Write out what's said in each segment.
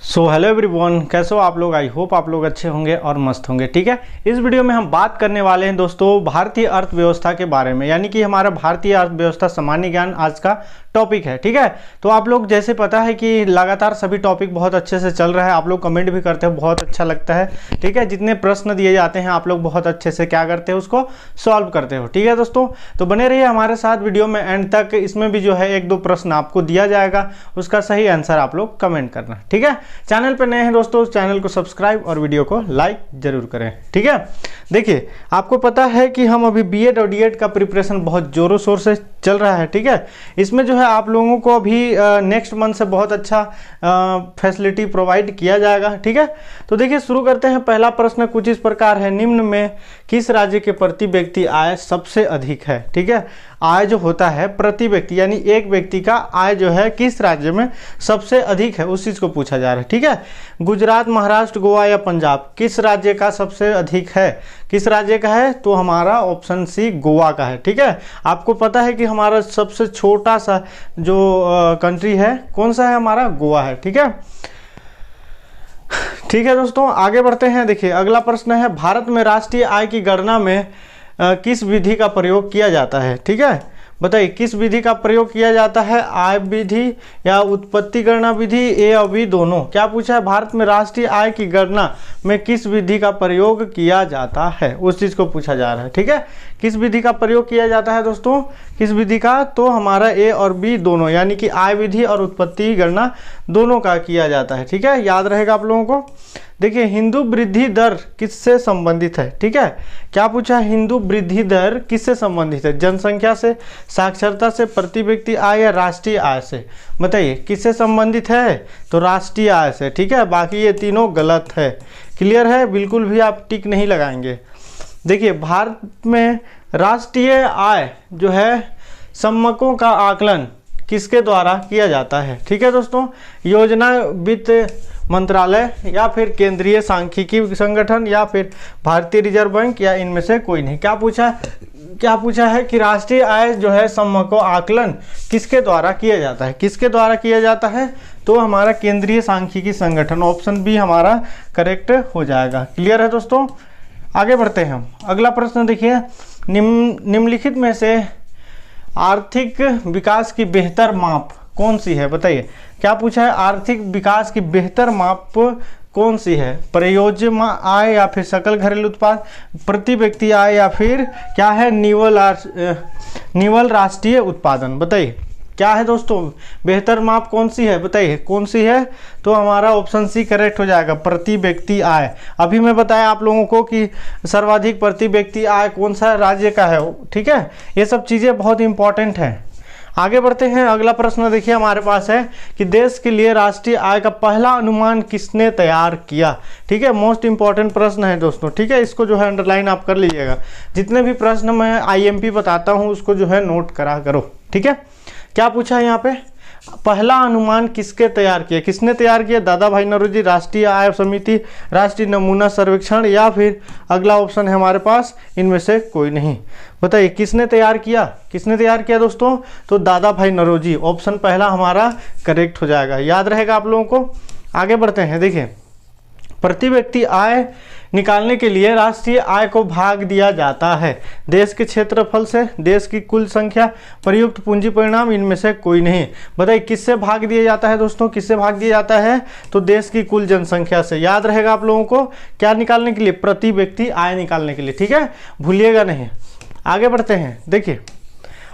Hello everyone, कैसे हो आप लोग। आई होप आप लोग अच्छे होंगे और मस्त होंगे। ठीक है, इस वीडियो में हम बात करने वाले हैं दोस्तों भारतीय अर्थव्यवस्था के बारे में, यानी कि हमारा भारतीय अर्थव्यवस्था सामान्य ज्ञान आज का टॉपिक है। ठीक है, तो आप लोग जैसे पता है कि लगातार सभी टॉपिक बहुत अच्छे से चल रहा है। आप लोग कमेंट भी करते हो, बहुत अच्छा लगता है। ठीक है, जितने प्रश्न दिए जाते हैं आप लोग बहुत अच्छे से क्या करते हो, उसको सॉल्व करते हो। ठीक है दोस्तों, तो बने रहिए हमारे साथ वीडियो में एंड तक। इसमें भी जो है एक दो प्रश्न आपको दिया जाएगा, उसका सही आंसर आप लोग कमेंट करना। ठीक है, चैनल पर नए हैं दोस्तों, चैनल को सब्सक्राइब और वीडियो को लाइक जरूर करें। ठीक है, देखिए आपको पता है कि हम अभी बीएड और डीएड का प्रिपरेशन बहुत जोरों शोर से चल रहा है। ठीक है, इसमें जो है आप लोगों को अभी नेक्स्ट मंथ से बहुत अच्छा फैसिलिटी प्रोवाइड किया जाएगा। ठीक है, तो देखिए शुरू करते हैं। पहला प्रश्न कुछ इस प्रकार है, निम्न में किस राज्य के प्रति व्यक्ति आय सबसे अधिक है। ठीक है, आय जो होता है प्रति व्यक्ति यानी एक व्यक्ति का आय जो है किस राज्य में सबसे अधिक है, उस चीज को पूछा जा रहा है। ठीक है, गुजरात, महाराष्ट्र, गोवा या पंजाब, किस राज्य का सबसे अधिक है, किस राज्य का है, तो हमारा ऑप्शन सी गोवा का है। ठीक है, आपको पता है कि हमारा सबसे छोटा सा जो कंट्री है कौन सा है, हमारा गोवा है। ठीक है, ठीक है दोस्तों, आगे बढ़ते हैं। देखिए अगला प्रश्न है, भारत में राष्ट्रीय आय की गणना में किस विधि का प्रयोग किया जाता है। ठीक है, बताइए किस विधि का प्रयोग किया जाता है, आय विधि या उत्पत्ति गणना विधि, ए और बी दोनों। क्या पूछा है, भारत में राष्ट्रीय आय की गणना में किस विधि का प्रयोग किया जाता है, उस चीज को पूछा जा रहा है। ठीक है, किस विधि का प्रयोग किया जाता है दोस्तों, किस विधि का, तो हमारा ए और बी दोनों, यानी कि आय विधि और उत्पत्ति गणना दोनों का किया जाता है। ठीक है, याद रहेगा आप लोगों को। देखिए हिंदू वृद्धि दर किससे संबंधित है। ठीक है, क्या पूछा, हिंदू वृद्धि दर किससे संबंधित है, जनसंख्या से, साक्षरता से, प्रति व्यक्ति आय या राष्ट्रीय आय से। बताइए किससे संबंधित है, तो राष्ट्रीय आय से। ठीक है, बाकी ये तीनों गलत है। क्लियर है, बिल्कुल भी आप टिक नहीं लगाएंगे। देखिए भारत में राष्ट्रीय आय जो है सम्मकों का आकलन किसके द्वारा किया जाता है। ठीक है दोस्तों, योजना वित्त मंत्रालय या फिर केंद्रीय सांख्यिकी संगठन या फिर भारतीय रिजर्व बैंक या इनमें से कोई नहीं। क्या पूछा है कि राष्ट्रीय आय जो है सम्मको आकलन किसके द्वारा किया जाता है, किसके द्वारा किया जाता है, तो हमारा केंद्रीय सांख्यिकी संगठन, ऑप्शन बी हमारा करेक्ट हो जाएगा। क्लियर है दोस्तों, आगे बढ़ते हैं हम। अगला प्रश्न देखिए, निम्नलिखित में से आर्थिक विकास की बेहतर माप कौन सी है। बताइए क्या पूछा है, आर्थिक विकास की बेहतर माप कौन सी है, प्रयोज्य आय या फिर सकल घरेलू उत्पाद, प्रति व्यक्ति आय या फिर क्या है, निवल राष्ट्रीय उत्पादन। बताइए क्या है दोस्तों, बेहतर माप कौन सी है, बताइए कौन सी है, तो हमारा ऑप्शन सी करेक्ट हो जाएगा, प्रति व्यक्ति आय। अभी मैं बताया आप लोगों को कि सर्वाधिक प्रति व्यक्ति आय कौन सा राज्य का है। ठीक है, ये सब चीज़ें बहुत इंपॉर्टेंट हैं। आगे बढ़ते हैं। अगला प्रश्न देखिए हमारे पास है कि देश के लिए राष्ट्रीय आय का पहला अनुमान किसने तैयार किया। ठीक है, मोस्ट इंपॉर्टेंट प्रश्न है दोस्तों। ठीक है, इसको जो है अंडरलाइन आप कर लीजिएगा। जितने भी प्रश्न मैं आईएमपी बताता हूँ उसको जो है नोट करा करो। ठीक है, क्या पूछा है यहाँ पे, पहला अनुमान किसके तैयार किया, किसने तैयार किया, दादा भाई नौरोजी, राष्ट्रीय आय समिति, राष्ट्रीय नमूना सर्वेक्षण या फिर अगला ऑप्शन है हमारे पास इनमें से कोई नहीं। बताइए किसने तैयार किया, किसने तैयार किया दोस्तों, तो दादा भाई नौरोजी, ऑप्शन पहला हमारा करेक्ट हो जाएगा। याद रहेगा आप लोगों को। आगे बढ़ते हैं। देखिए प्रति व्यक्ति आय निकालने के लिए राष्ट्रीय आय को भाग दिया जाता है देश के क्षेत्रफल से, देश की कुल संख्या, प्रयुक्त पूंजी परिणाम, इनमें से कोई नहीं। बताइए किससे भाग दिया जाता है दोस्तों, किससे भाग दिया जाता है, तो देश की कुल जनसंख्या से। याद रहेगा आप लोगों को, क्या निकालने के लिए, प्रति व्यक्ति आय निकालने के लिए। ठीक है, भूलिएगा नहीं। आगे बढ़ते हैं। देखिए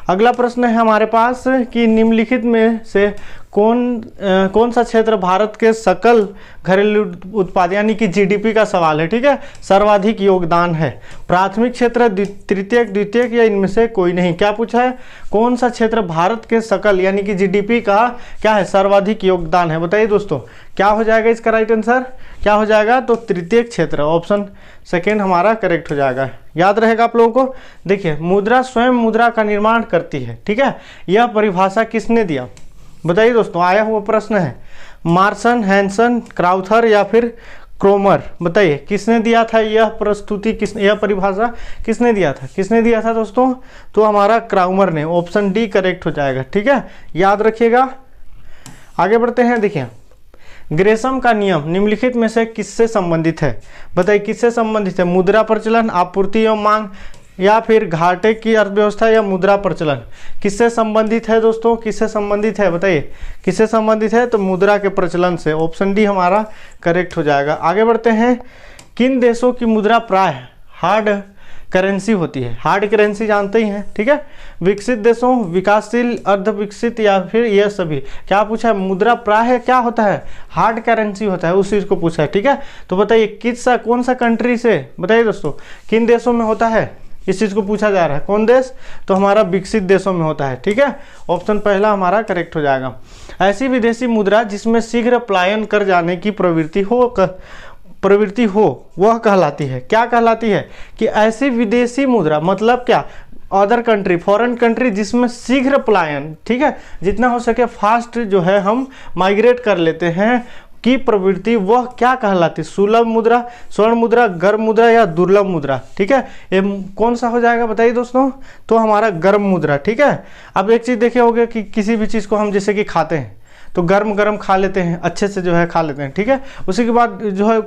अगला प्रश्न है हमारे पास कि निम्नलिखित में से कौन सा क्षेत्र भारत के सकल घरेलू उत्पाद यानी कि जीडीपी का सवाल है। ठीक है, सर्वाधिक योगदान है, प्राथमिक क्षेत्र, तृतीयक, द्वितीयक या इनमें से कोई नहीं। क्या पूछा है, कौन सा क्षेत्र भारत के सकल यानी कि जीडीपी का क्या है, सर्वाधिक योगदान है। बताइए दोस्तों क्या हो जाएगा इसका राइट आंसर, क्या हो जाएगा, तो तृतीयक क्षेत्र, ऑप्शन सेकेंड हमारा करेक्ट हो जाएगा। याद रहेगा आप लोगों को। देखिए मुद्रा स्वयं मुद्रा का निर्माण करती है। ठीक है, यह परिभाषा किसने दिया, बताइए दोस्तों, आया हुआ प्रश्न है। मार्सन, हैंसन, क्राउथर या फिर क्रोमर। बताइए किसने दिया था यह प्रस्तुति, यह परिभाषा किसने दिया था, किसने दिया था दोस्तों, तो हमारा क्राउमर ने, ऑप्शन डी करेक्ट हो जाएगा। ठीक है, याद रखिएगा। आगे बढ़ते हैं। देखिए ग्रेशम का नियम निम्नलिखित में से किससे संबंधित है? बताइए किससे संबंधित है? मुद्रा प्रचलन, आपूर्ति एवं मांग, या फिर घाटे की अर्थव्यवस्था, या मुद्रा प्रचलन? किससे संबंधित है दोस्तों? किससे संबंधित है? बताइए किससे संबंधित है? तो मुद्रा के प्रचलन से। ऑप्शन डी हमारा करेक्ट हो जाएगा। आगे बढ़ते हैं। किन देशों की मुद्रा प्राय हार्ड करेंसी होती है? हार्ड करेंसी जानते ही हैं, ठीक है। विकसित देशों, विकासशील, अर्ध विकसित, या फिर यह सभी? क्या पूछा है? मुद्रा प्राय क्या होता है? हार्ड करेंसी होता है, उस चीज को पूछा है, ठीक है। तो बताइए कौन सा कंट्री से, बताइए दोस्तों किन देशों में होता है? इस चीज को पूछा जा रहा है। कौन देश? तो हमारा विकसित देशों में होता है, ठीक है। ऑप्शन पहला हमारा करेक्ट हो जाएगा। ऐसी विदेशी मुद्रा जिसमें शीघ्र पलायन कर जाने की प्रवृत्ति हो वह कहलाती है? क्या कहलाती है? कि ऐसी विदेशी मुद्रा मतलब क्या? अदर कंट्री, फॉरेन कंट्री जिसमें शीघ्र पलायन, ठीक है, जितना हो सके फास्ट जो है हम माइग्रेट कर लेते हैं की प्रवृत्ति, वह क्या कहलाती? सुलभ मुद्रा, स्वर्ण मुद्रा, गर्म मुद्रा, या दुर्लभ मुद्रा? ठीक है, ये कौन सा हो जाएगा बताइए दोस्तों? तो हमारा गर्म मुद्रा, ठीक है। अब एक चीज देखे होगे कि किसी भी चीज को हम जैसे कि खाते हैं तो गर्म गर्म खा लेते हैं, अच्छे से जो है खा लेते हैं, ठीक है। उसी के बाद जो है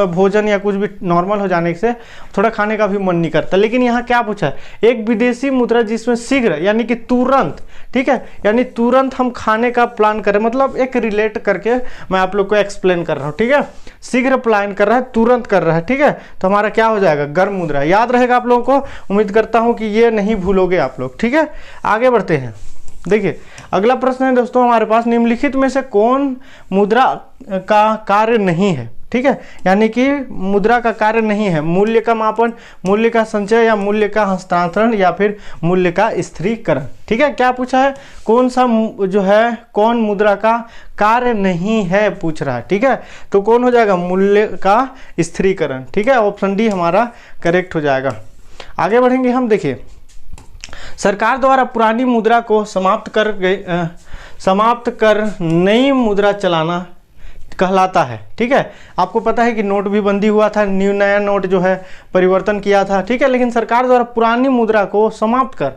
भोजन या कुछ भी नॉर्मल हो जाने से थोड़ा खाने का भी मन नहीं करता। लेकिन यहाँ क्या पूछा है? एक विदेशी मुद्रा जिसमें शीघ्र यानी कि तुरंत, ठीक है, यानी तुरंत हम खाने का प्लान करें, मतलब एक रिलेट करके मैं आप लोग को एक्सप्लेन कर रहा हूँ, ठीक है। शीघ्र प्लान कर रहा है, तुरंत कर रहा है, ठीक है। तो हमारा क्या हो जाएगा? गर्म मुद्रा। याद रहेगा आप लोगों को, उम्मीद करता हूँ कि ये नहीं भूलोगे आप लोग, ठीक है। आगे बढ़ते हैं। देखिए अगला प्रश्न है दोस्तों हमारे पास, निम्नलिखित में से कौन मुद्रा का कार्य नहीं है? ठीक है, यानी कि मुद्रा का कार्य नहीं है। मूल्य का मापन, मूल्य का संचय, या मूल्य का हस्तांतरण, या फिर मूल्य का स्थिरीकरण? ठीक है, क्या पूछा है? कौन सा जो है कौन मुद्रा का कार्य नहीं है पूछ रहा है, ठीक है। तो कौन हो जाएगा? मूल्य का स्थिरीकरण, ठीक है। ऑप्शन डी हमारा करेक्ट हो जाएगा। आगे बढ़ेंगे हम। देखिए सरकार द्वारा पुरानी मुद्रा को समाप्त कर नई मुद्रा चलाना कहलाता है, ठीक है। आपको पता है कि नोट भी बंदी हुआ था, नया नोट जो है परिवर्तन किया था, ठीक है। लेकिन सरकार द्वारा पुरानी मुद्रा को समाप्त कर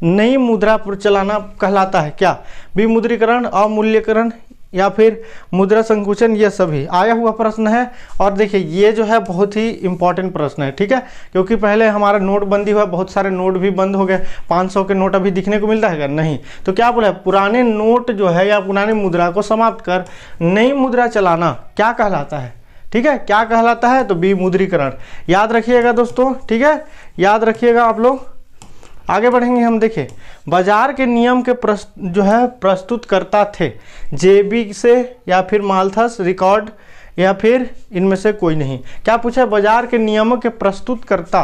नई मुद्रा पर चलाना कहलाता है क्या? विमुद्रीकरण, अवमूल्यकरण, या फिर मुद्रा संकुचन? ये सभी आया हुआ प्रश्न है। और देखिए ये जो है बहुत ही इंपॉर्टेंट प्रश्न है, ठीक है, क्योंकि पहले हमारा नोटबंदी हुआ, बहुत सारे नोट भी बंद हो गए। 500 के नोट अभी दिखने को मिलता है क्या? नहीं। तो क्या बोला है? पुराने नोट जो है या पुरानी मुद्रा को समाप्त कर नई मुद्रा चलाना क्या कहलाता है? ठीक है, क्या कहलाता है? तो विमुद्रीकरण। याद रखिएगा दोस्तों, ठीक है, याद रखिएगा आप लोग। आगे बढ़ेंगे हम। देखिए बाजार के नियम के जो है प्रस्तुत करता थे, जेबी से, या फिर माल्थस, रिकॉर्ड, या फिर इनमें से कोई नहीं? क्या पूछा है? बाजार के नियमों के प्रस्तुतकर्ता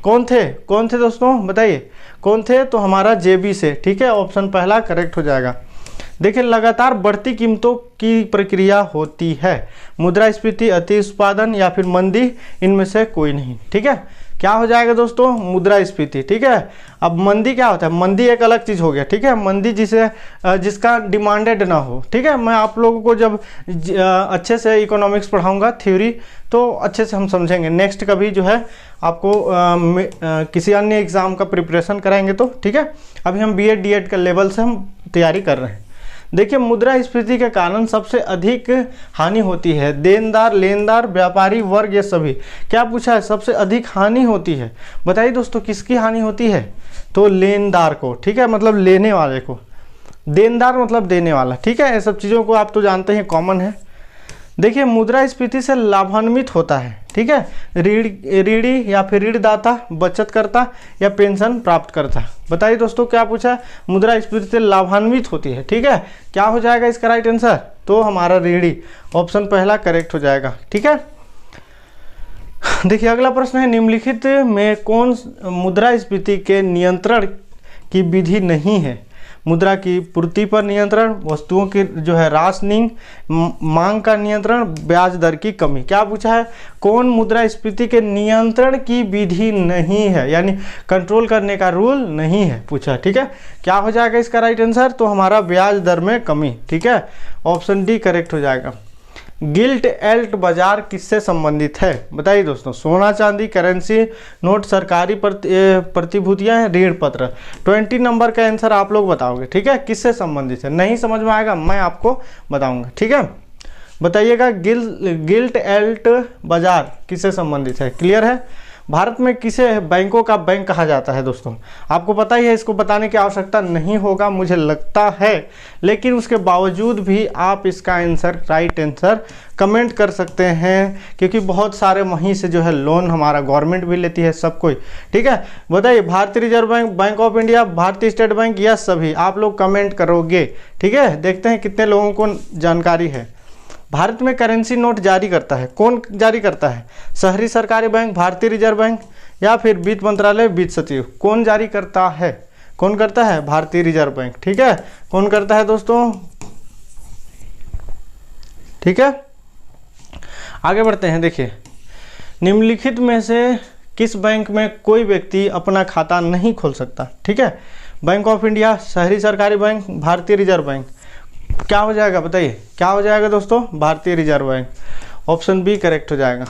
कौन थे? कौन थे दोस्तों बताइए कौन थे? तो हमारा जेबी से, ठीक है। ऑप्शन पहला करेक्ट हो जाएगा। देखिए लगातार बढ़ती कीमतों की प्रक्रिया होती है, मुद्रास्फीति, अति उत्पादन, या फिर मंदी? इनमें से कोई नहीं, ठीक है। क्या हो जाएगा दोस्तों? मुद्रास्फीति, ठीक है। अब मंदी क्या होता है? मंदी एक अलग चीज हो गया, ठीक है। मंदी जिसका डिमांडेड ना हो, ठीक है। मैं आप लोगों को जब अच्छे से इकोनॉमिक्स पढ़ाऊंगा थ्योरी, तो अच्छे से हम समझेंगे। नेक्स्ट कभी जो है आपको किसी अन्य एग्जाम का प्रिपरेशन कराएंगे तो, ठीक है। अभी हम बीएड डीएड का लेवल से हम तैयारी कर रहे हैं। देखिए मुद्रास्फीति के कारण सबसे अधिक हानि होती है देनदार, लेनदार, व्यापारी वर्ग, ये सभी? क्या पूछा है? सबसे अधिक हानि होती है। बताइए दोस्तों किसकी हानि होती है? तो लेनदार को, ठीक है, मतलब लेने वाले को। देनदार मतलब देने वाला, ठीक है। ये सब चीज़ों को आप तो जानते हैं, कॉमन है। देखिए मुद्रास्फीति से लाभान्वित होता है, ठीक है, ऋणी या फिर ऋणदाता, बचतकर्ता, या पेंशन प्राप्त करता? बताइए दोस्तों क्या पूछा? मुद्रास्फीति से लाभान्वित होती है, ठीक है। क्या हो जाएगा इसका राइट आंसर? तो हमारा ऋणी। ऑप्शन पहला करेक्ट हो जाएगा, ठीक है। देखिए अगला प्रश्न है, निम्नलिखित में कौन मुद्रास्फीति के नियंत्रण की विधि नहीं है? मुद्रा की पूर्ति पर नियंत्रण, वस्तुओं की जो है राशनिंग, मांग का नियंत्रण, ब्याज दर की कमी? क्या पूछा है? कौन मुद्रास्फीति के नियंत्रण की विधि नहीं है, यानी कंट्रोल करने का रूल नहीं है पूछा, ठीक है। क्या हो जाएगा इसका राइट आंसर? तो हमारा ब्याज दर में कमी, ठीक है। ऑप्शन डी करेक्ट हो जाएगा। गिल्ट एल्ट बाजार किससे संबंधित है? बताइए दोस्तों। सोना चांदी, करेंसी नोट, सरकारी प्रतिभूतियां, ऋण पत्र? 20 नंबर का आंसर आप लोग बताओगे, ठीक है। किससे संबंधित है? नहीं समझ में आएगा मैं आपको बताऊंगा, ठीक है। बताइएगा गिल्ट एल्ट बाजार किससे संबंधित है? क्लियर है? भारत में किसे बैंकों का बैंक कहा जाता है दोस्तों? आपको पता ही है, इसको बताने की आवश्यकता नहीं होगा मुझे लगता है, लेकिन उसके बावजूद भी आप इसका आंसर, राइट आंसर कमेंट कर सकते हैं, क्योंकि बहुत सारे वहीं से जो है लोन हमारा गवर्नमेंट भी लेती है, सब कोई। ठीक है, बताइए भारतीय reserve bank, bank of India, भारतीय स्टेट बैंक, या सभी? आप लोग कमेंट करोगे। ठीक है, देखते हैं कितने लोगों को जानकारी है। भारत में करेंसी नोट जारी करता है, कौन जारी करता है? शहरी सरकारी बैंक, भारतीय रिजर्व बैंक, या फिर वित्त मंत्रालय, वित्त सचिव? कौन जारी करता है? कौन करता है? भारतीय रिजर्व बैंक। ठीक है, कौन करता है दोस्तों? ठीक है, आगे बढ़ते हैं। देखिए, निम्नलिखित में से किस बैंक में कोई व्यक्ति अपना खाता नहीं खोल सकता? ठीक है, बैंक ऑफ इंडिया, शहरी सरकारी बैंक, भारतीय रिजर्व बैंक। क्या हो जाएगा बताइए, क्या हो जाएगा दोस्तों? भारतीय reserve bank. Option B correct हो जाएगा।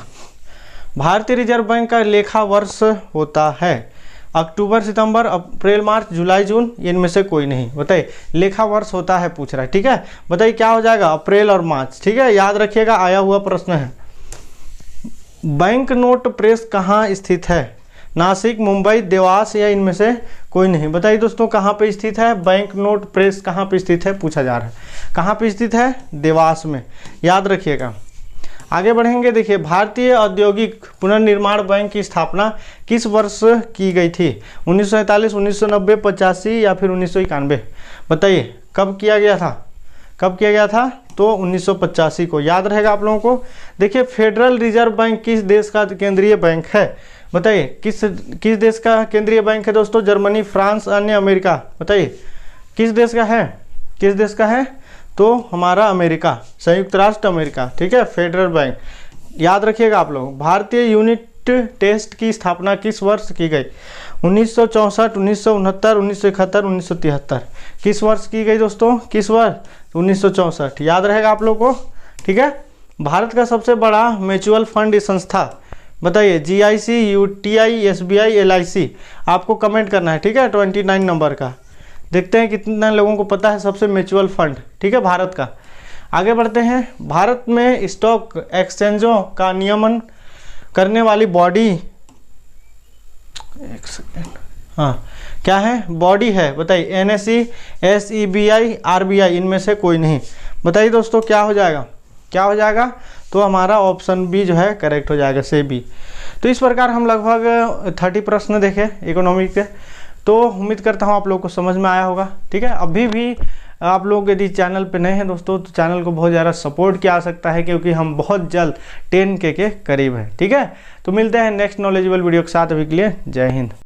भारतीय रिजर्व बैंक का लेखा वर्ष होता है अक्टूबर, सितंबर, अप्रैल, मार्च, जुलाई, जून, इनमें से कोई नहीं। बताइए, लेखा वर्ष होता है पूछ रहा है। ठीक है, बताइए क्या हो जाएगा? अप्रैल और मार्च। ठीक है, याद रखिएगा, आया हुआ प्रश्न है। बैंक नोट प्रेस कहाँ स्थित है? नासिक, मुंबई, देवास, या इनमें से कोई नहीं? बताइए दोस्तों, कहाँ पे स्थित है बैंक नोट प्रेस? कहाँ पे स्थित है पूछा जा रहा है। कहाँ पे स्थित है? देवास में, याद रखिएगा। आगे बढ़ेंगे। देखिए, भारतीय औद्योगिक पुनर्निर्माण बैंक की स्थापना किस वर्ष की गई थी? 1947, 1990, 85 या फिर 1991? बताइए कब किया गया था? कब किया गया था? तो 1985 को, याद रहेगा आप लोगों को। देखिए, फेडरल रिजर्व बैंक किस देश का केंद्रीय बैंक है? बताइए, किस देश का केंद्रीय बैंक है दोस्तों? जर्मनी, फ्रांस, अन्य, अमेरिका? बताइए किस देश का है? किस देश का है? तो हमारा अमेरिका, संयुक्त राष्ट्र अमेरिका। ठीक है, फेडरल बैंक, याद रखिएगा आप लोग। भारतीय यूनिट टेस्ट की स्थापना किस वर्ष की गई? 1964, 1969, 1971, 1973? किस वर्ष की गई दोस्तों? किस वर्ष? 1964, याद रहेगा आप लोग को। ठीक है, भारत का सबसे बड़ा म्यूचुअल फंड संस्था? बताइए, GIC, UTI, SBI, LIC? आपको कमेंट करना है। ठीक है, 29 नंबर का। देखते हैं कितना लोगों को पता है सबसे म्यूचुअल फंड। ठीक है, भारत का। आगे बढ़ते हैं। भारत में स्टॉक एक्सचेंजों का नियमन करने वाली बॉडी, एक सेकेंड, हाँ क्या है? बॉडी है। बताइए, NSE, SEBI, RBI, इनमें से कोई नहीं? बताइए दोस्तों, क्या हो जाएगा? क्या हो जाएगा? तो हमारा ऑप्शन बी जो है करेक्ट हो जाएगा, से बी। तो इस प्रकार हम लगभग 30 प्रश्न देखे इकोनॉमी के। तो उम्मीद करता हूँ आप लोग को समझ में आया होगा। ठीक है, अभी भी आप लोग यदि चैनल पे नए हैं दोस्तों, तो चैनल को बहुत ज़्यादा सपोर्ट किया जा सकता है, क्योंकि हम बहुत जल्द 10K के करीब हैं। ठीक है, तो मिलते हैं नेक्स्ट नॉलेजेबल वीडियो के साथ। अभी के लिए जय हिंद।